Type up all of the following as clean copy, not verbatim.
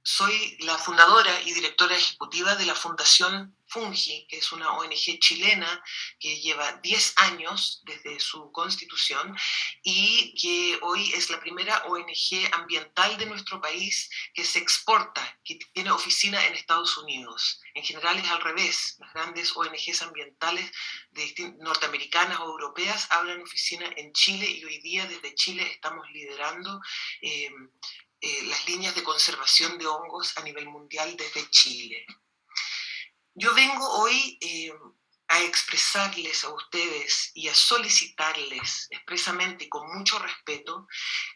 Soy la fundadora y directora ejecutiva de la Fundación Fungi, que es una ONG chilena que lleva 10 años desde su constitución y que hoy es la primera ONG ambiental de nuestro país que se exporta, que tiene oficina en Estados Unidos. En general es al revés, las grandes ONGs ambientales norteamericanas o europeas abren oficina en Chile y hoy día desde Chile estamos liderando las líneas de conservación de hongos a nivel mundial desde Chile. Yo vengo hoy a expresarles a ustedes y a solicitarles expresamente y con mucho respeto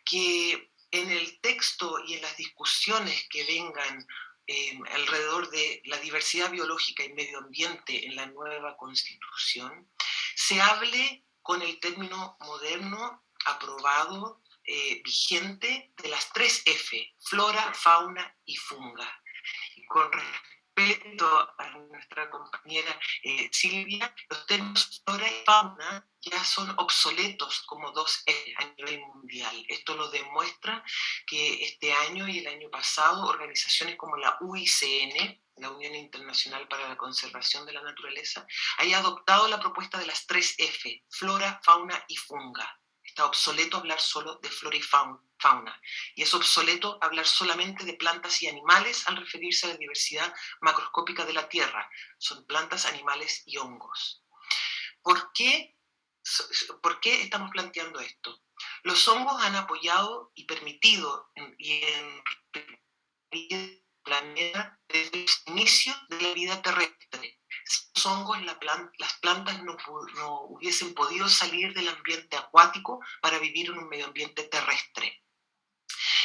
que en el texto y en las discusiones que vengan alrededor de la diversidad biológica y medio ambiente en la nueva Constitución, se hable con el término moderno aprobado vigente de las 3 F, flora, fauna y funga. Y con respeto a nuestra compañera Silvia, los términos flora y fauna ya son obsoletos como 2 F a nivel mundial. Esto lo demuestra que este año y el año pasado organizaciones como la UICN, la Unión Internacional para la Conservación de la Naturaleza, haya adoptado la propuesta de las 3 F, flora, fauna y funga. Está obsoleto hablar solo de flora y fauna. Y es obsoleto hablar solamente de plantas y animales al referirse a la diversidad macroscópica de la Tierra. Son plantas, animales y hongos. ¿Por qué estamos planteando esto? Los hongos han apoyado y permitido el planeta desde el inicio de la vida terrestre. Sin los hongos, las plantas no hubiesen podido salir del ambiente acuático para vivir en un medio ambiente terrestre.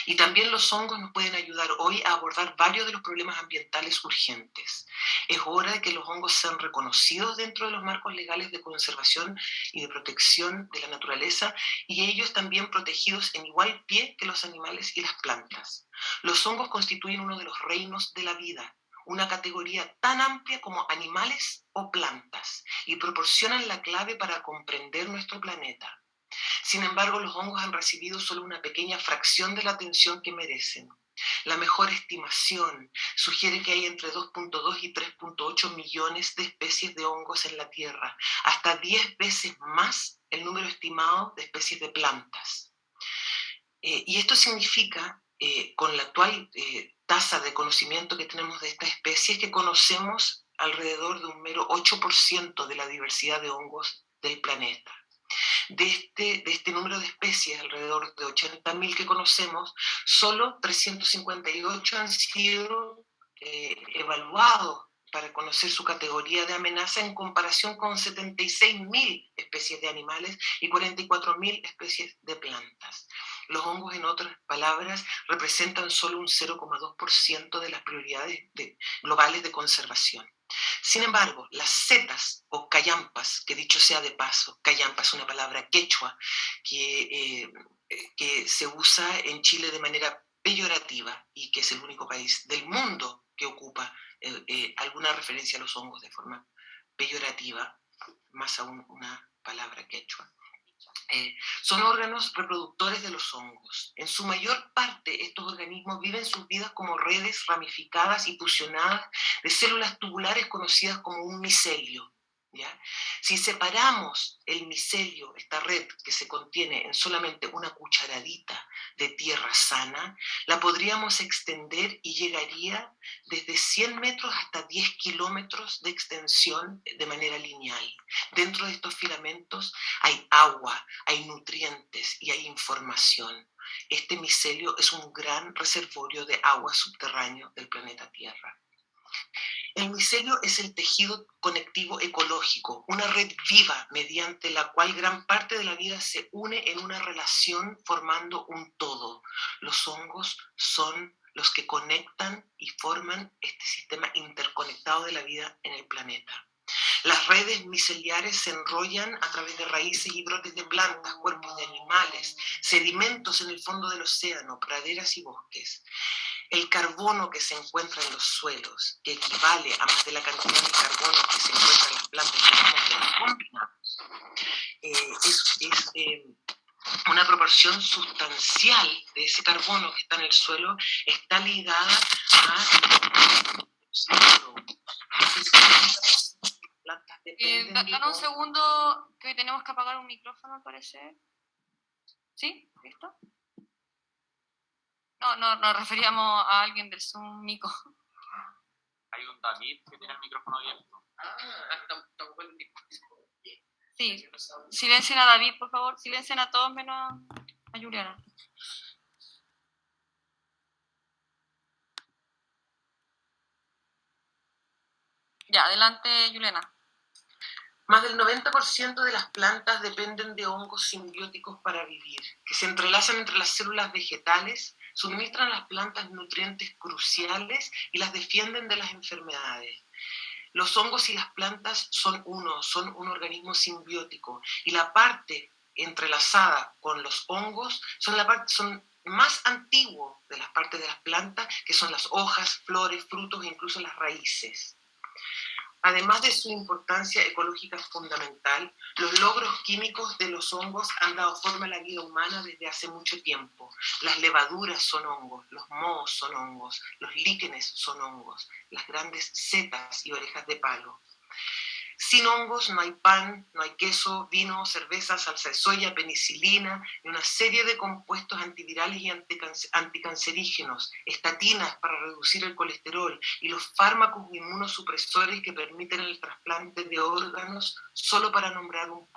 Y también los hongos nos pueden ayudar hoy a abordar varios de los problemas ambientales urgentes. Es hora de que los hongos sean reconocidos dentro de los marcos legales de conservación y de protección de la naturaleza y ellos también protegidos en igual pie que los animales y las plantas. Los hongos constituyen uno de los reinos de la vida, una categoría tan amplia como animales o plantas, y proporcionan la clave para comprender nuestro planeta. Sin embargo, los hongos han recibido solo una pequeña fracción de la atención que merecen. La mejor estimación sugiere que hay entre 2.2 y 3.8 millones de especies de hongos en la Tierra, hasta 10 veces más el número estimado de especies de plantas. Y esto significa, con la actual tasa de conocimiento que tenemos de estas especies, que conocemos alrededor de un mero 8% de la diversidad de hongos del planeta. De este número de especies, alrededor de 80.000 que conocemos, solo 358 han sido evaluados para conocer su categoría de amenaza en comparación con 76.000 especies de animales y 44.000 especies de plantas. Los hongos, en otras palabras, representan solo un 0,2% de las prioridades globales de conservación. Sin embargo, las setas o callampas, que dicho sea de paso, callampa es una palabra quechua que se usa en Chile de manera peyorativa y que es el único país del mundo que ocupa alguna referencia a los hongos de forma peyorativa, más aún una palabra quechua. Son órganos reproductores de los hongos. En su mayor parte, estos organismos viven sus vidas como redes ramificadas y fusionadas de células tubulares conocidas como un micelio. ¿Ya? Si separamos el micelio, esta red que se contiene en solamente una cucharadita de tierra sana, la podríamos extender y llegaría desde 100 metros hasta 10 kilómetros de extensión de manera lineal. Dentro de estos filamentos hay agua, hay nutrientes y hay información. Este micelio es un gran reservorio de agua subterráneo del planeta Tierra. El micelio es el tejido conectivo ecológico, una red viva mediante la cual gran parte de la vida se une en una relación formando un todo. Los hongos son los que conectan y forman este sistema interconectado de la vida en el planeta. Las redes miceliares se enrollan a través de raíces y brotes de plantas, cuerpos de animales, sedimentos en el fondo del océano, praderas y bosques. El carbono que se encuentra en los suelos, que equivale a más de la cantidad de carbono que se encuentra en las plantas, llamamos de los combinados, una proporción sustancial de ese carbono que está en el suelo está ligada a plantas dependen dame un segundo, que tenemos que apagar un micrófono, al parecer. ¿Sí? ¿Listo? No, nos referíamos a alguien del Zoom, Nico. Hay un David que tiene el micrófono abierto. Sí, silencien a David, por favor. Silencien a todos menos a Juliana. Ya, adelante, Juliana. Más del 90% de las plantas dependen de hongos simbióticos para vivir, que se entrelazan entre las células vegetales, suministran a las plantas nutrientes cruciales y las defienden de las enfermedades. Los hongos y las plantas son un organismo simbiótico, y la parte entrelazada con los hongos son más antiguos de las partes de las plantas, que son las hojas, flores, frutos e incluso las raíces. Además de su importancia ecológica fundamental, los logros químicos de los hongos han dado forma a la vida humana desde hace mucho tiempo. Las levaduras son hongos, los mohos son hongos, los líquenes son hongos, las grandes setas y orejas de palo. Sin hongos no hay pan, no hay queso, vino, cerveza, salsa de soya, penicilina y una serie de compuestos antivirales y anticancerígenos, estatinas para reducir el colesterol y los fármacos inmunosupresores que permiten el trasplante de órganos, solo para nombrar algunos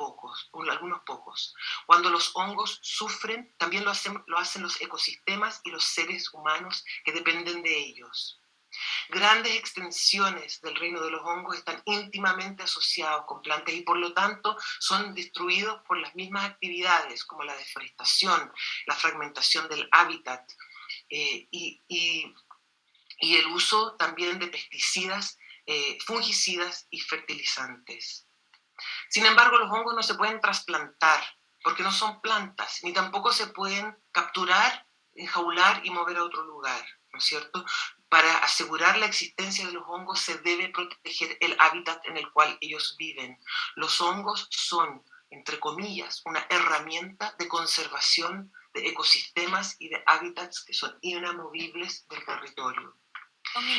pocos. Cuando los hongos sufren, también lo hacen los ecosistemas y los seres humanos que dependen de ellos. Grandes extensiones del reino de los hongos están íntimamente asociados con plantas y por lo tanto son destruidos por las mismas actividades como la deforestación, la fragmentación del hábitat y el uso también de pesticidas, fungicidas y fertilizantes. Sin embargo, los hongos no se pueden trasplantar porque no son plantas, ni tampoco se pueden capturar, enjaular y mover a otro lugar, ¿no es cierto? Para asegurar la existencia de los hongos se debe proteger el hábitat en el cual ellos viven. Los hongos son, entre comillas, una herramienta de conservación de ecosistemas y de hábitats que son inamovibles del territorio.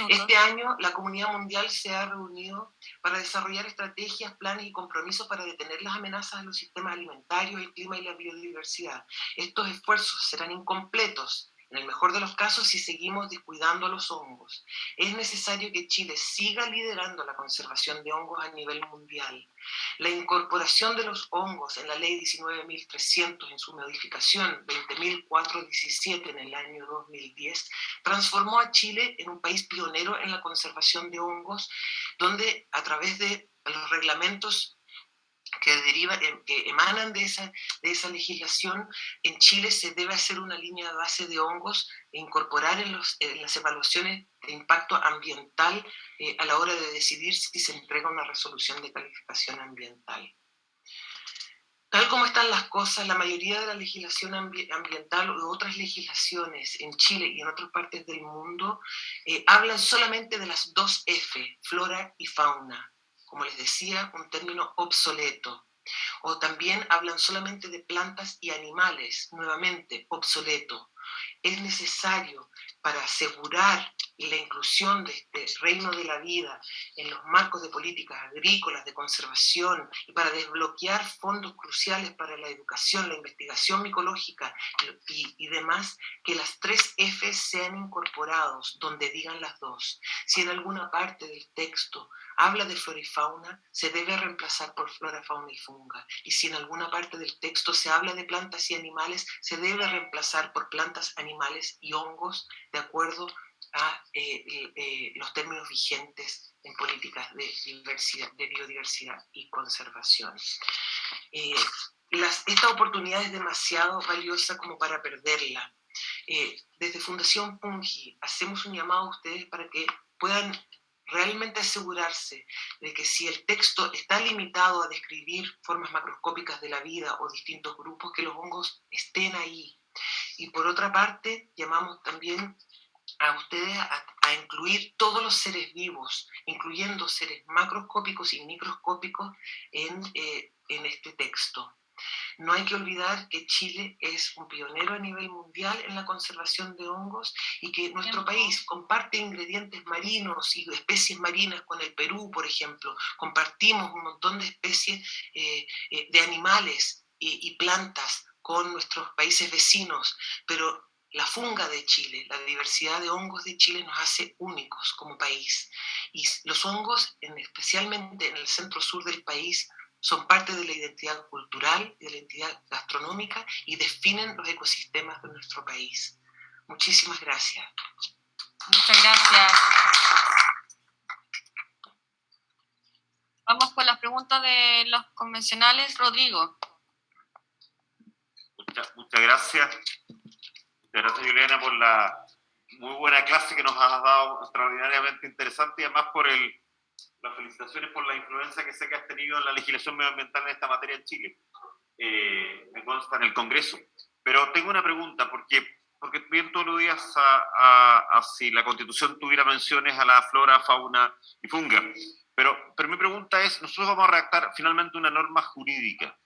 Este año la comunidad mundial se ha reunido para desarrollar estrategias, planes y compromisos para detener las amenazas a los sistemas alimentarios, el clima y la biodiversidad. Estos esfuerzos serán incompletos, en el mejor de los casos, si seguimos descuidando a los hongos. Es necesario que Chile siga liderando la conservación de hongos a nivel mundial. La incorporación de los hongos en la Ley 19.300 en su modificación 20.417 en el año 2010 transformó a Chile en un país pionero en la conservación de hongos, donde a través de los reglamentos que emanan de esa legislación, en Chile se debe hacer una línea de base de hongos e incorporar en las evaluaciones de impacto ambiental a la hora de decidir si se entrega una resolución de calificación ambiental. Tal como están las cosas, la mayoría de la legislación ambiental u otras legislaciones en Chile y en otras partes del mundo hablan solamente de las dos F, flora y fauna. Como les decía, un término obsoleto. O también hablan solamente de plantas y animales, nuevamente obsoleto. Es necesario, para asegurar la inclusión de este reino de la vida en los marcos de políticas agrícolas, de conservación y para desbloquear fondos cruciales para la educación, la investigación micológica y demás, que las tres F sean incorporados donde digan las dos. Si en alguna parte del texto habla de flora y fauna, se debe reemplazar por flora, fauna y funga. Y si en alguna parte del texto se habla de plantas y animales, se debe reemplazar por plantas, animales y hongos de acuerdo a los términos vigentes en políticas de biodiversidad y conservación. Esta oportunidad es demasiado valiosa como para perderla. Desde Fundación Pungi hacemos un llamado a ustedes para que puedan realmente asegurarse de que si el texto está limitado a describir formas macroscópicas de la vida o distintos grupos, que los hongos estén ahí. Y por otra parte, llamamos también a ustedes a incluir todos los seres vivos, incluyendo seres macroscópicos y microscópicos en este texto. No hay que olvidar que Chile es un pionero a nivel mundial en la conservación de hongos y que nuestro país comparte ingredientes marinos y especies marinas con el Perú, por ejemplo. Compartimos un montón de especies de animales y plantas con nuestros países vecinos, pero la funga de Chile, la diversidad de hongos de Chile nos hace únicos como país. Y los hongos, especialmente en el centro-sur del país, son parte de la identidad cultural y de la identidad gastronómica y definen los ecosistemas de nuestro país. Muchísimas gracias. Muchas gracias. Vamos con las preguntas de los convencionales. Rodrigo. Muchas gracias. Muchas gracias, Juliana, por la muy buena clase que nos has dado, extraordinariamente interesante, y además por las felicitaciones por la influencia que sé que has tenido en la legislación medioambiental en esta materia en Chile. Me consta en el Congreso. Pero tengo una pregunta, porque bien todos los días a si la Constitución tuviera menciones a la flora, fauna y funga. Pero mi pregunta es, nosotros vamos a redactar finalmente una norma jurídica.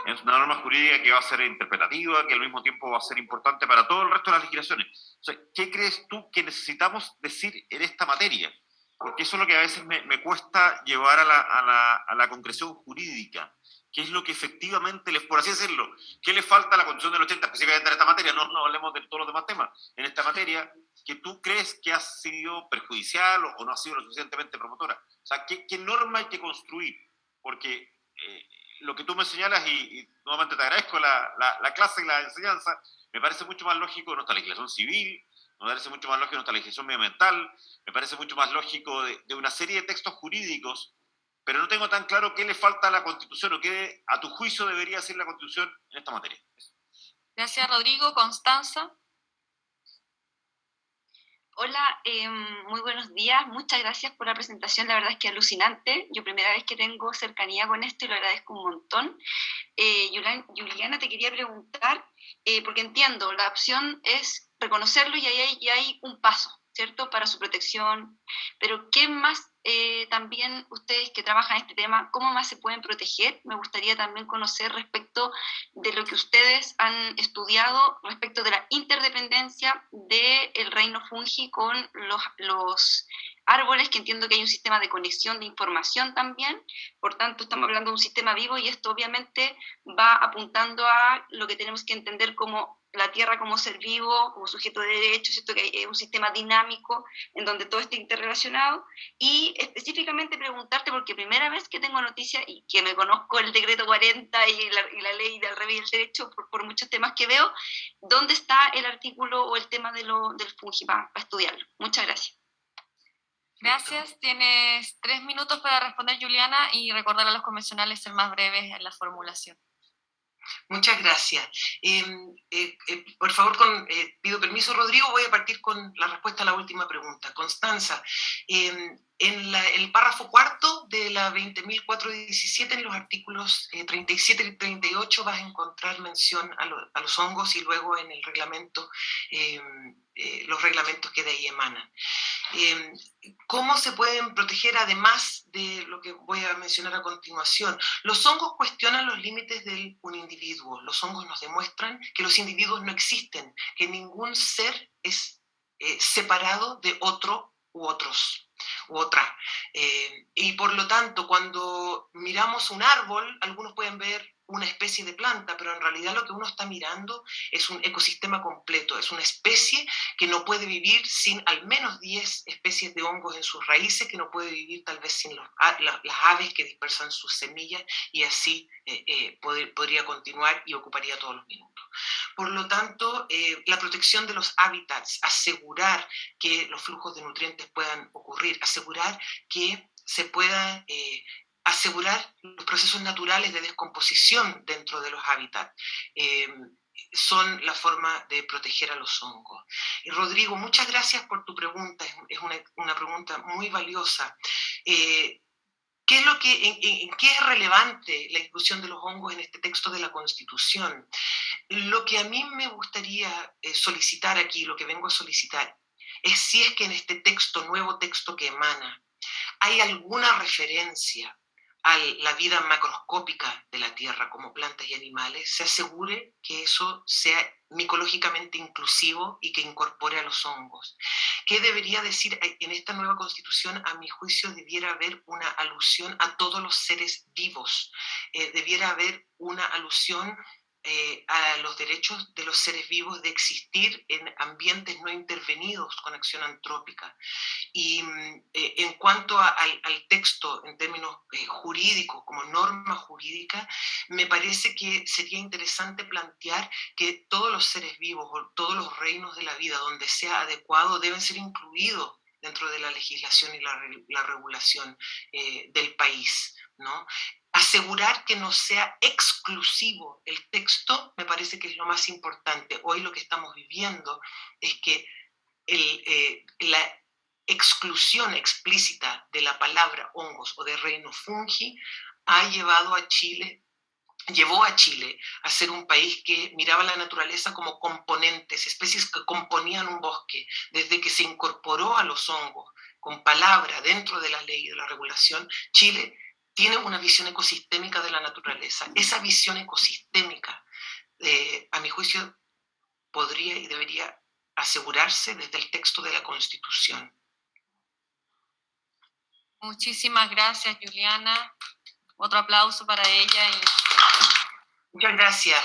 Es una norma jurídica que va a ser interpretativa, que al mismo tiempo va a ser importante para todo el resto de las legislaciones. O sea, ¿qué crees tú que necesitamos decir en esta materia? Porque eso es lo que a veces me cuesta llevar a la concreción jurídica. ¿Qué es lo que efectivamente, por así decirlo, qué le falta a la Constitución del 80, específicamente en esta materia? No hablemos de todos los demás temas. En esta materia, que tú crees que ha sido perjudicial o no ha sido lo suficientemente promotora. O sea, ¿qué norma hay que construir? Porque lo que tú me señalas, y nuevamente te agradezco la clase y la enseñanza, me parece mucho más lógico nuestra legislación civil, me parece mucho más lógico nuestra legislación medioambiental, me parece mucho más lógico de una serie de textos jurídicos, pero no tengo tan claro qué le falta a la Constitución o qué, a tu juicio, debería hacer la Constitución en esta materia. Gracias, Rodrigo. Constanza. Hola, muy buenos días. Muchas gracias por la presentación. La verdad es que alucinante. Yo primera vez que tengo cercanía con esto y lo agradezco un montón. Juliana, te quería preguntar, porque entiendo, la opción es reconocerlo y ahí hay un paso, ¿cierto?, para su protección. Pero ¿qué más también ustedes que trabajan en este tema, cómo más se pueden proteger? Me gustaría también conocer respecto de lo que ustedes han estudiado respecto de la interdependencia del reino fungi con los árboles, que entiendo que hay un sistema de conexión de información también. Por tanto, estamos hablando de un sistema vivo y esto obviamente va apuntando a lo que tenemos que entender como la Tierra como ser vivo, como sujeto de derechos, ¿cierto?, que es un sistema dinámico en donde todo está interrelacionado. Y específicamente preguntarte, porque primera vez que tengo noticia y que me conozco el decreto 40 y la ley del revés del derecho por muchos temas que veo, ¿dónde está el artículo o el tema del fungi para estudiarlo? Muchas gracias. Gracias. Tienes 3 minutos para responder, Juliana, y recordar a los convencionales ser más breves en la formulación. Muchas gracias. Por favor, pido permiso, Rodrigo, voy a partir con la respuesta a la última pregunta. Constanza, en el párrafo cuarto de la 20.417, en los artículos 37 y 38, vas a encontrar mención a los hongos y luego en el reglamento, los reglamentos que de ahí emanan. ¿Cómo se pueden proteger además de lo que voy a mencionar a continuación? Los hongos cuestionan los límites de un individuo. Los hongos nos demuestran que los individuos no existen, que ningún ser es separado de otro u otros u otra. Y por lo tanto, cuando miramos un árbol, algunos pueden ver una especie de planta, pero en realidad lo que uno está mirando es un ecosistema completo, es una especie que no puede vivir sin al menos 10 especies de hongos en sus raíces, que no puede vivir tal vez sin las aves que dispersan sus semillas, y así podría continuar y ocuparía todos los minutos. Por lo tanto, la protección de los hábitats, asegurar que los flujos de nutrientes puedan ocurrir, asegurar que se puedan asegurar los procesos naturales de descomposición dentro de los hábitats, son la forma de proteger a los hongos. Rodrigo, muchas gracias por tu pregunta, es una pregunta muy valiosa. ¿En qué es relevante la inclusión de los hongos en este texto de la Constitución? Lo que a mí me gustaría solicitar aquí, lo que vengo a solicitar, es si es que en este texto, nuevo texto que emana, hay alguna referencia a la vida macroscópica de la Tierra como plantas y animales, se asegure que eso sea micológicamente inclusivo y que incorpore a los hongos. ¿Qué debería decir en esta nueva constitución? A mi juicio debiera haber una alusión a todos los seres vivos, debiera haber una alusión a los derechos de los seres vivos de existir en ambientes no intervenidos con acción antrópica. Y en cuanto al texto en términos jurídicos, como norma jurídica, me parece que sería interesante plantear que todos los seres vivos o todos los reinos de la vida, donde sea adecuado, deben ser incluidos dentro de la legislación y la regulación del país, ¿no? Asegurar que no sea exclusivo el texto me parece que es lo más importante. Hoy lo que estamos viviendo es que la exclusión explícita de la palabra hongos o de reino fungi llevó a Chile a ser un país que miraba la naturaleza como componentes, especies que componían un bosque. Desde que se incorporó a los hongos con palabra dentro de la ley y de la regulación, Chile tiene una visión ecosistémica de la naturaleza. Esa visión ecosistémica, a mi juicio, podría y debería asegurarse desde el texto de la Constitución. Muchísimas gracias, Juliana. Otro aplauso para ella. Muchas gracias.